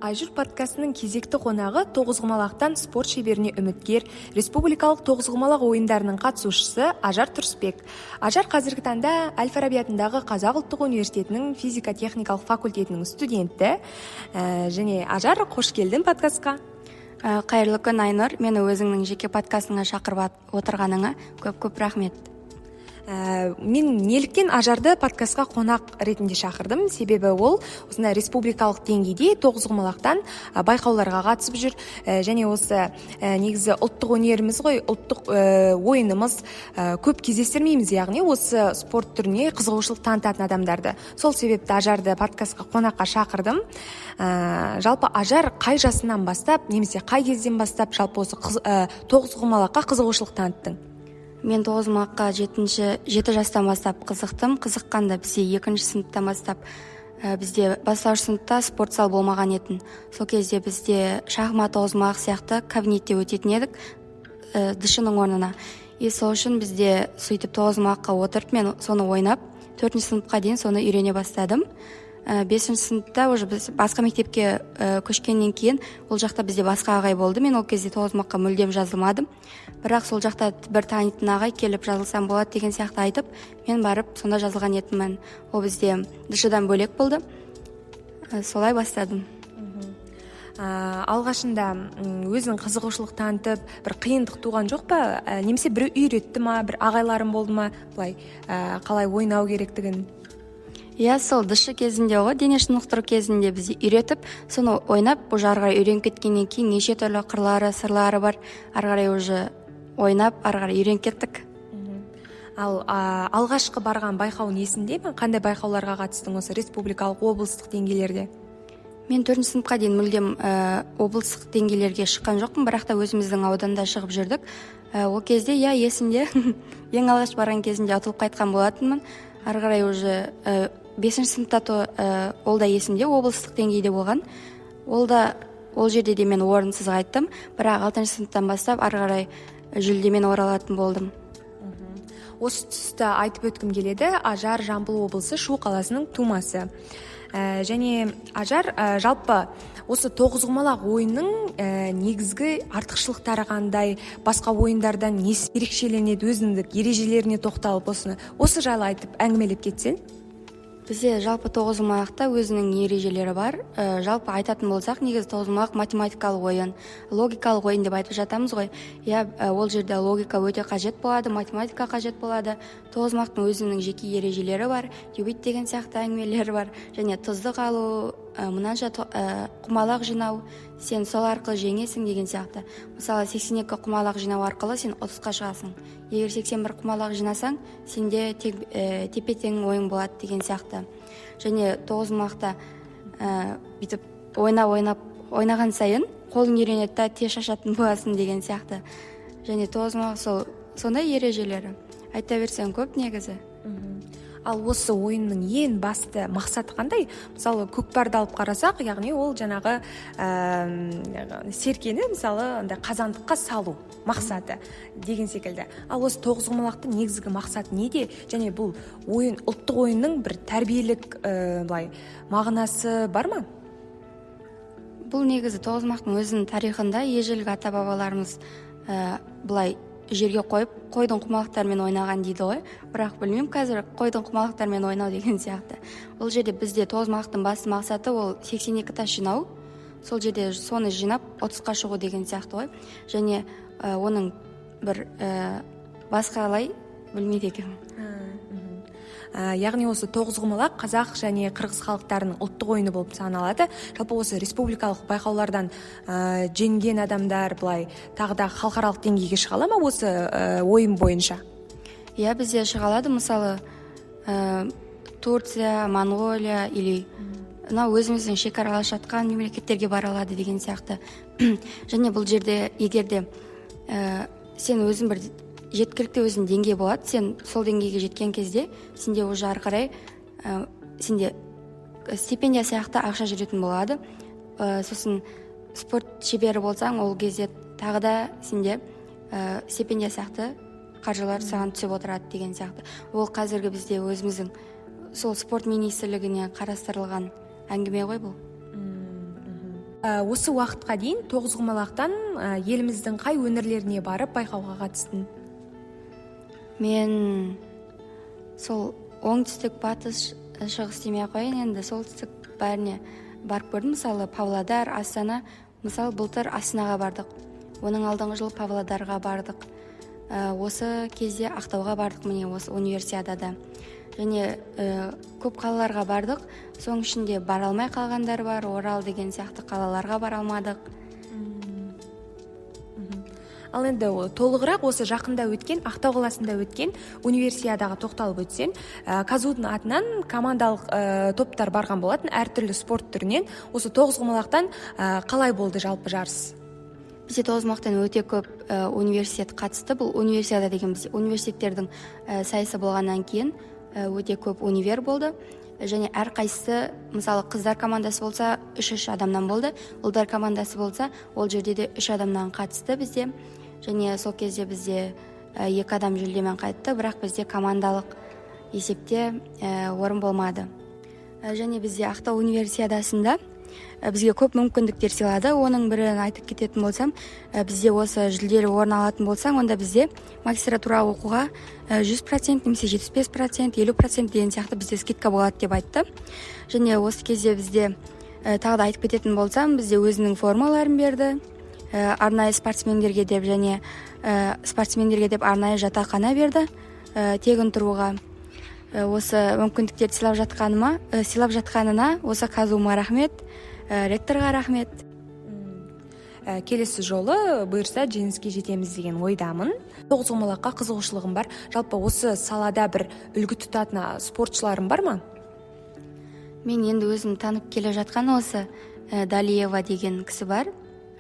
Айжыр подкастының кезекті қонағы тоғызқұмалақтан спорт шеберіне үміткер, республикалық тоғызқұмалақ ойындарының қатысушысы Ажар Тұрысбек. Ажар қазіргі таңда Әл-Фараби атындағы Қазақ ұлттық университетінің физика-техникалық факультетінің студенті. Және Ажар, қош келдің подкастқа. Қайырлы күн, Айнұр. Мені өзіңнің жеке подкастыңа шақырып отырғаныңа көп рахмет. Мен неліктен Ажарды подкастқа қонақ ретінде шақырдым, себебі ол осындай республикалық деңгейде тоғызқұмалақтан байқауларға қатысып жүр, және осы негізі ұлттық өнеріміз ғой, ұлттық ойынымыз көп кездестірмейміз, яғни осы спорт түріне қызығушылық танытатын адамдарды. Сол себепті Ажарды подкастқа қонаққа шақырдым. Жалпы Ажар қай жасынан бастап, немесе қай кезден бастап жалпы осы тоғызқұмалаққа қызығушылық таныттың? Мен тоғызқұмалаққа 7 жастан бастап қызыққанда бізде 2-ші сыныптан бастап бізде бастауыш сыныпта спорт зал болмаған етін. Сол кезде бізде шахмат, тоғызқұмалақ сияқты кабинетте өтетін едік дышының орнына. Сол үшін бізде сөйтіп тоғызқұмалаққа отырып, мен соны ойнап 4-ші сыныпқа дейін соны үйрене бастадым. 5-ші сыныпта уже біз басқа мектепке көшкеннен кейін ол жақта бізде басқа ағай болды. Мен ол кезде тоғызқұмалаққа мүлдем жазылмадым. Бірақ сол жақта бір танитын ағай келіп жазылсам болады деген сияқты айтып, мен барып сонда жазылған едім. Ол бізде дышыдан бөлек болды. Солай бастадым. Алғашында өзің қызығушылық танытып, бір қиындық туған жоқ па? Немесе біреу үйретті ма, бір ағайларың болды ма, былай қалай ойнау керектігін? Сол дышы кезінде ғой, дене шынықтыру кезінде бізде үйретіп, соны ойнап, бұл ары қарай үйреніп кеткеннен кейін неше түрлі қырлары, сырлары бар. Ары қарай уже ойнап, ары қарай үйреніп кеттік. Ал алғашқы барған байқауың есіңде ме? Қандай байқауларға қатыстың осы республикалық, облыстық деңгейлерде? Мен 4-ші сыныпқа дейін мүлдем облыстық деңгейлерге шыққан жоқпын, бірақ та өзіміздің ауданда шығып жүрдік. Ол кезде есімде ең алғаш барған кезінде ұтылып қайтқан болатынмын. Ары қарай уже 5-ші сыныпта ол да есімде, облыстық деңгейде болған. Ол жерде де мен орынсыз қайттым, бірақ 6-ші сыныптан бастап ары қарай жүлдемен оралатын болдым. Осы тұста айтып өткім келеді, Ажар Жамбыл облысы Шу қаласының тумасы. Және Ажар жалпы осы тоғызқұмалақ ойынның негізгі артықшылықтары қандай, басқа ойындардан несі ерекшеленеді, өзіндік ережелеріне тоқталып осы жайлы айтып әңгімелеп кетсең? Бізде жалпы тоғызқұмалақта өзінің ережелері бар. Жалпы айтатын болсақ, негізі тоғызқұмалақ математикалық ойын, логикалық ойын деп айтып жатамыз ғой. Ол жерде логика өте қажет болады, математика қажет болады. Тоғызқұмалақтың өзінің жеке ережелері бар, юбит деген сияқты әңгімелері бар. Және тұздық алу, мынанша құмалақ жинау, сен сол арқылы жеңесің деген сияқты. Мысалы, 82 құмалақ жинау арқылы сен 30-қа шығасың. Егер 81 құмалақ жинасаң, сенде тепе-тең ойын болады деген сияқты. Және тоғызқұмалақта бүйтіп ойнаған сайын қолың үйренеді, тез шаршайтын боласың деген сияқты. Және тоғызқұмалақ сондай ережелері. Айта берсең көп негізі. Ал осы ойынның ең басты мақсаты қандай? Мысалы, көкпарды алып қарасақ, яғни ол жаңағы серкені мысалы қазандыққа салу мақсаты деген секілді. Ал осы тоғызқұмалақтың негізгі мақсаты неде? Және бұл ойын ұлттық ойынның бір тәрбиелік мағынасы бар ма? Бұл негізі тоғызқұмалақтың өзінің тарихында ежелгі ата-бабаларымыз былай жерге қойып, қойдың құмалақтарымен ойнаған дейді ғой. Бірақ білмеймін, қазір қойдың құмалақтарымен ойнау деген сияқты. Ол жерде бізде тоғызқұмалақтың басты мақсаты ол 82 тас жинау. Сол жерде соны жинап 30-қа шығу деген сияқты ғой. Және оның бір басқалай білмейді екенмін. Яғни осы тоғызқұмалақ қазақ және қырғыз халықтарының ұлттық ойыны болып саналады. Жалпы осы республикалық байқаулардан жеңген адамдар былай тағы да халықаралық деңгейге шыға ала ма осы ойын бойынша? Бізде шыға алады. Мысалы, Турция, Монғолия или өзіміздің шекаралас жатқан мемлекеттерге бара алады деген сияқты. Және бұл жерде егерде сен өзің бір жеткілікті өзің деңгей болады, сен сол деңгейге жеткен кезде сенде уже ары қарай сенде стипендия сияқты ақша жүретін болады. Сосын спорт шебері болсаң, ол кезде тағы да сенде стипендия сияқты қаржылар саған түсіп отырады деген сияқты. Ол қазіргі бізде өзіміздің сол спорт министрлігіне қарастырылған әңгіме ғой бұл. Осы уақытқа дейін тоғызқұмалақтан еліміздің қай өңірлеріне барып байқауға қатыстың? Мен сол оңтүстік, батыс, шығыс демей ақ қояйын, енді солтүстік бәріне барып көрдім. Мысалы Павлодар, Астана. Мысалы былтыр Астанаға бардық, оның алдыңғы жылы Павлодарға бардық, осы кезде Ақтауға бардық, міне осы универсиадада. Және көп қалаларға бардық, соның ішінде бара алмай қалғандар бар, Орал деген сияқты қалаларға бара алмадық. Ал енді толығырақ осы жақында өткен, Ақтау қаласында өткен универсиадаға тоқталып өтсен, Казудың атынан командалық топтар барған болатын, әртүрлі спорт түрінен. Осы тоғызқұмалақтан қалай болды жалпы жарыс? Бізде тоғызқұмалақтан өте көп университет қатысты. Бұл универсиада деген бізде университеттердің сайысы болғаннан кейін өте көп универ болды. Және әрқайсысы, мысалы қыздар командасы болса 3 адамнан болды, ұлдар командасы болса ол жерде де 3 адамнан қатысты бізде. Және сол кезде бізде 2 адам жүлдемен қайтты, бірақ бізде командалық есепте орын болмады. Және бізде Ақтау универсиадасында бізге көп мүмкіндіктер сыйлады. Оның бірін айтып кететін болсам, бізде осы жүлделі орын алатын болсаң, онда бізде магистратура оқуға 100% немесе 75%, 50% деген сияқты бізде скидка болады деп айтты. Және осы кезде бізде тағы да айтып кететін болсам, бізде өзінің формаларын берді, арнайы спортсмендерге деп және спортсмендерге деп арнайы жатақхана берді, тегін тұруға. Осы мүмкіндіктерді сыйлап жатқанына осы Казума рахмет, ректорға рахмет. Келесі жолы бұйырса жеңіске жетеміз деген ойдамын. Тоғызқұмалаққа қызығушылығым бар. Жалпы осы салада бір үлгі тұтатын спортшыларым бар ма? Мен енді өзім танып келе жатқан осы Далиева деген кісі бар,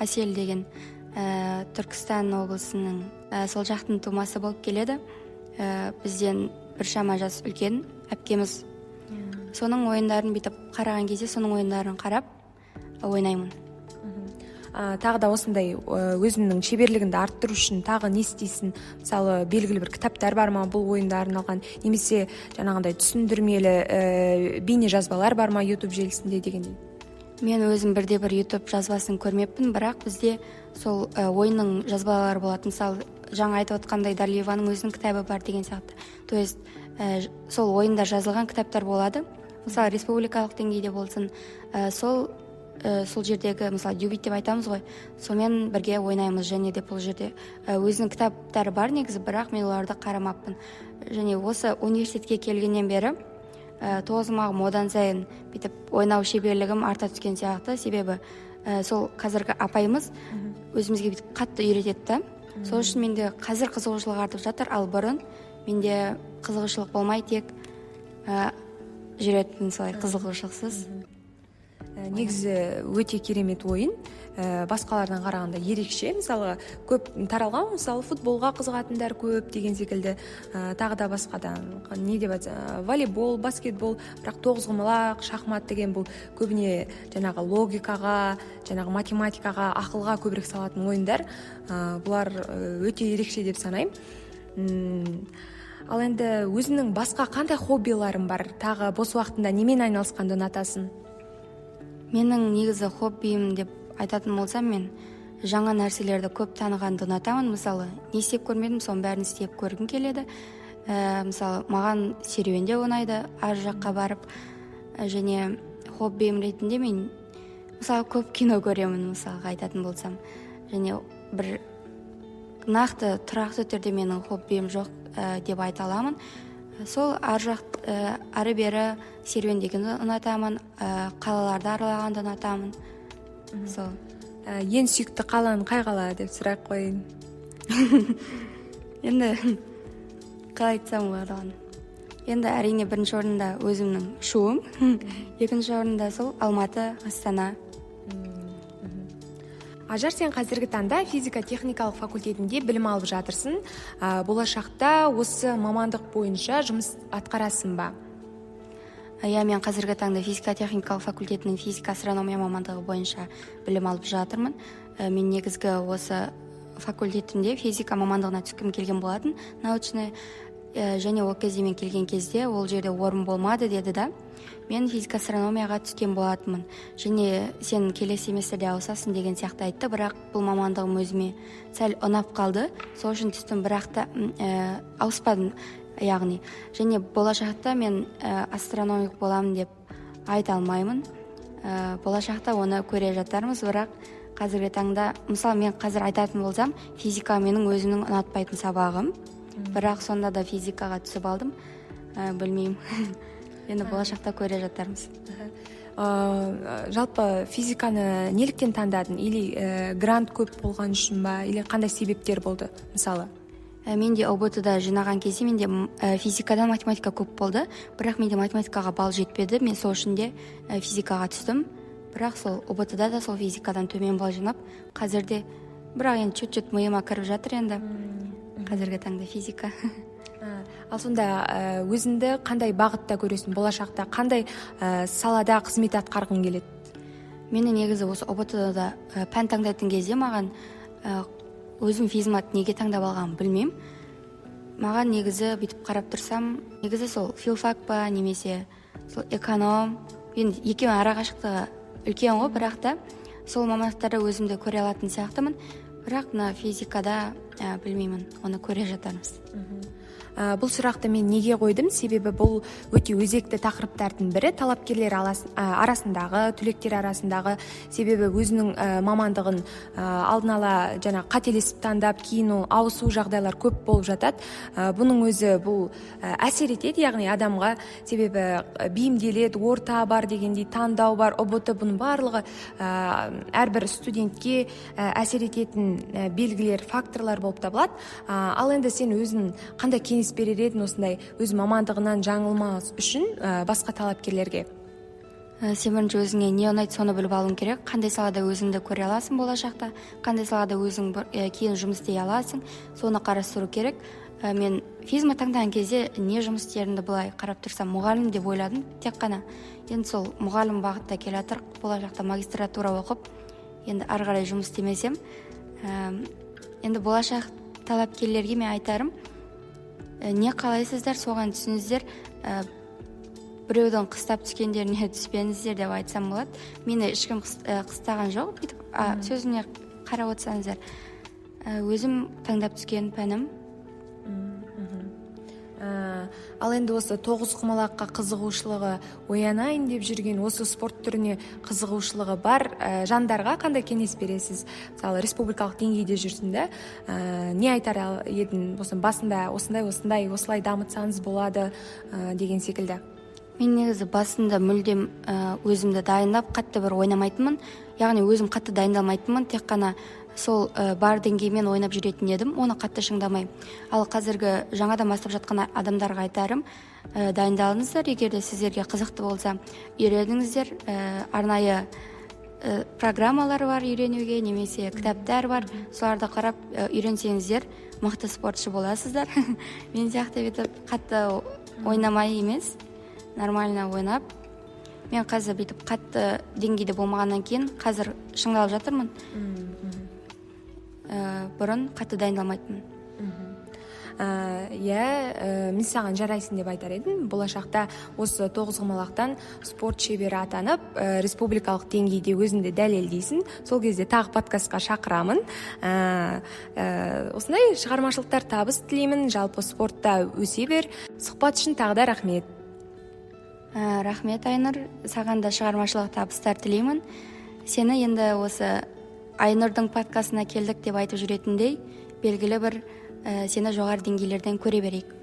Әсел деген Түркістан облысының сол жақтың тумасы болып келеді. Бізден біршама жас үлкен әпкеміз. Соның ойындарын бүйтіп қараған кезде соның ойындарын қарап ойнаймын. Тағы да осындай өзіңнің шеберлігіңді арттыру үшін тағы не істейсің? Мысалы белгілі бір кітаптар бар ма бұл ойынға арналған, немесе жаңағындай түсіндірмелі бейне жазбалар бар ма YouTube желісінде дегендей? Мен өзім бірде-бір YouTube жазбасын көрмеппін, бірақ бізде сол ойынның жазбалары болады. Мысалы жаңа айтып отқандай Далиеваның өзінің кітабы бар деген сияқты. То есть сол ойында жазылған кітаптар болады. Мысалы республикалық деңгейде болсын, сол жердегі, мысалы дюбит деп айтамыз ғой, сонымен бірге ойнаймыз. Және де бұл жерде өзінің кітаптары бар негізі, бірақ мен оларды қарамаппын. Және осы университетке келгеннен бері тоғызқұмалағым одан сайын бүйтіп ойнау шеберлігім арта түскен сияқты. Себебі сол қазіргі апайымыз өзімізге бүйтіп қатты үйретеді. Сол үшін менде қазір қызығушылық артып жатыр, ал бұрын менде қызығушылық болмай тек жүретін солай қызығушылықсыз. Негізі өте керемет ойын, басқалардан қарағанда ерекше. Мысалы көп таралған, мысалы футболға қызығатындар көп деген секілді, тағы да басқадан не деп айтса, волейбол, баскетбол, бірақ тоғызқұмалақ, шахмат деген бұл көбіне жаңағы логикаға, жаңағы математикаға, ақылға көбірек салатын ойындар. Бұлар өте ерекше деп санаймын. Ал енді өзінің басқа қандай хоббиларың бар? Тағы бос уақытында немен айналысқанды ұнатасың? Менің негізі хоббиім деп айтатын болсам, мен жаңа нәрселерді көп танығанды ұнатамын. Мысалы, не істеп көрмедім, соның бәрін істеп көргім келеді. Мысалы, маған серуенде ұнайды, ар жаққа барып. Және хоббиім ретінде мен мысалы көп кино көремін, мысалға айтатын болсам. Және бір нақты тұрақты түрде менің хоббиім жоқ деп айта аламын. Сол ары бері серуендегенді ұнатамын, қалаларды аралағанды ұнатамын. Сол. Ең сүйікті қалаң қай қала деп сұрақ қойын. Енді қалай айтсам болады оған. Енді әрине бірінші орында өзімнің шуым, екінші орында сол Алматы, Астана. Ажар, сен қазіргі таңда физика-техникалық факультетінде білім алып жатырсың. Болашақта осы мамандық бойынша жұмыс атқарасың ба? Мен қазіргі таңда физика-техникалық факультетінің физика-астрономия мамандығы бойынша білім алып жатырмын. Мен негізгі осы факультетінде физика мамандығына түскім келген болатын, научный. және ол кезде мен келген кезде ол жерде орын болмады деді да. Мен физика астрономияға түскен болатынмын. Және сен келесі семестрде ауысасың деген сияқты айтты, бірақ бұл мамандығым өзіме сәл ұнап қалды. Сол үшін түстім, бірақ та ауыспадым яғни. Және болашақта мен астрономик боламын деп айта алмаймын. Болашақта оны көре жатармыз, бірақ қазіргі таңда, мысалы мен қазір айтатын болсам, физика менің өзімнің ұнатпайтын сабағым. Бірақ сонда да физикаға түсіп алдым. Білмеймін. Енді болашақта көре жатармыз. Жалпы физиканы неліктен таңдадың? Или грант көп болған үшін ба? Или қандай себептер болды, мысалы? Менде ОБТ-да жинаған кезде менде физикадан математика көп болды. Бірақ менде математикаға балл жетпеді. Мен сол үшін де физикаға түстім. Бірақ сол ОБТ-да да сол физикадан төмен балл жинап, қазірде бірақ енді чөт-чөт миыма кіріп жатыр енді. Қазіргі таңда физика. Ал сонда өзіңді қандай бағытта көресің? Болашақта қандай салада қызмет атқарғың келеді? Мені негізі осы ОБТ-да пән таңдайтын кезде маған өзім физмат неге таңдап алғанын білмеймін. Маған негізі бүйтіп қарап тұрсам, негізі сол филфак па немесе сол эконом. Енді екеуі арақашықтығы үлкен ғой, бірақ та сол мамандықтарда өзімді көре алатын сияқтымын. Бірақ физикада білмеймін, оны көре жатармыз. Бұл сұрақты мен неге қойдым? Себебі бұл өте өзекті тақырыптардың бірі, талапкерлер арасындағы, түлектер арасындағы. Себебі өзінің мамандығын алдын ала қателесіп таңдап, кейін ауысу жағдайлар көп болып жатады. Бұның өзі бұл әсер етеді, яғни адамға, себебі бейімделеді, орта бар дегендей, таңдау бар, ОБТ, бұның барлығы әрбір студентке әсер ететін белгілер, факторлар болып табылады. Ал енді сен өзің қандай кеңес берер едің осындай өз мамандығынан жаңылмас үшін басқа талапкерлерге? Сен бірінші өзіңе не ұнайды, соны біліп алуың керек. Қандай салада өзіңді көре аласың болашақта, қандай салада өзің кейін жұмыс істей аласың, соны қарастыру керек. Мен физма таңдаған кезде не жұмыс істерімді былай қарап тұрсам, мұғалім деп ойладым тек қана. Енді сол мұғалім бағытта келе жатыр, болашақта магистратура оқып, енді ары қарай жұмыс істемесем, енді болашақ талапкерлерге мен айтарым, не қалайсыздар, соған түсіңіздер, біреудің қыстап түскендеріне түспеңіздер деп айтсам болады. Мені ешкім қыстаған жоқ, сөзіне қарап отырсаңыздар. Өзім таңдап түскен пәнім. Ал енді осы тоғызқұмалаққа қызығушылығы оянайын деп жүрген, осы спорт түріне қызығушылығы бар жандарға қандай кеңес бересіз? Мысалы, республикалық деңгейде жүрсінде, не айтар едің? Басында осылай дамытсаңыз болады деген секілді. Мен негізі басында мүлдем өзімді дайындап, қатты бір ойнамайтынмын. Яғни өзім қатты дайындалмайтынмын, тек қана сол бар деңгеймен ойнап жүретін едім, оны қатты шыңдамай. Ал қазіргі жаңадан бастап жатқан адамдарға айтарым, дайындалыңыздар, егер де сіздерге қызықты болса, үйреніңіздер. Арнайы программалар бар үйренуге, немесе кітаптар бар, соларды қарап үйренсеңіздер, мықты спортшы боласыздар. Мен сияқты бүйтіп қатты ойнамай емес, нормально ойнап. Мен қазір бүйтіп қатты деңгейде болмағаннан кейін қазір шыңдалып жатырмын. Бұрын қатты дайындалмайтынмын. Мен саған жарайсың деп айтар едім. Болашақта осы тоғызқұмалақтан спорт шебері атанып, республикалық деңгейде өзіңді дәлелдейсің. Сол кезде тағы подкастқа шақырамын. Осындай шығармашылықтар табыс тілеймін. Жалпы спортта өсе бер. Сұхбат үшін тағы да рахмет. Рахмет, Айнұр. Саған да шығармашылық табыстар тілеймін. Сені енді осы Айнұрдың подкастына келдік деп айтып жүретіндей, белгілі бір сені жоғары деңгейлерден көре берейік.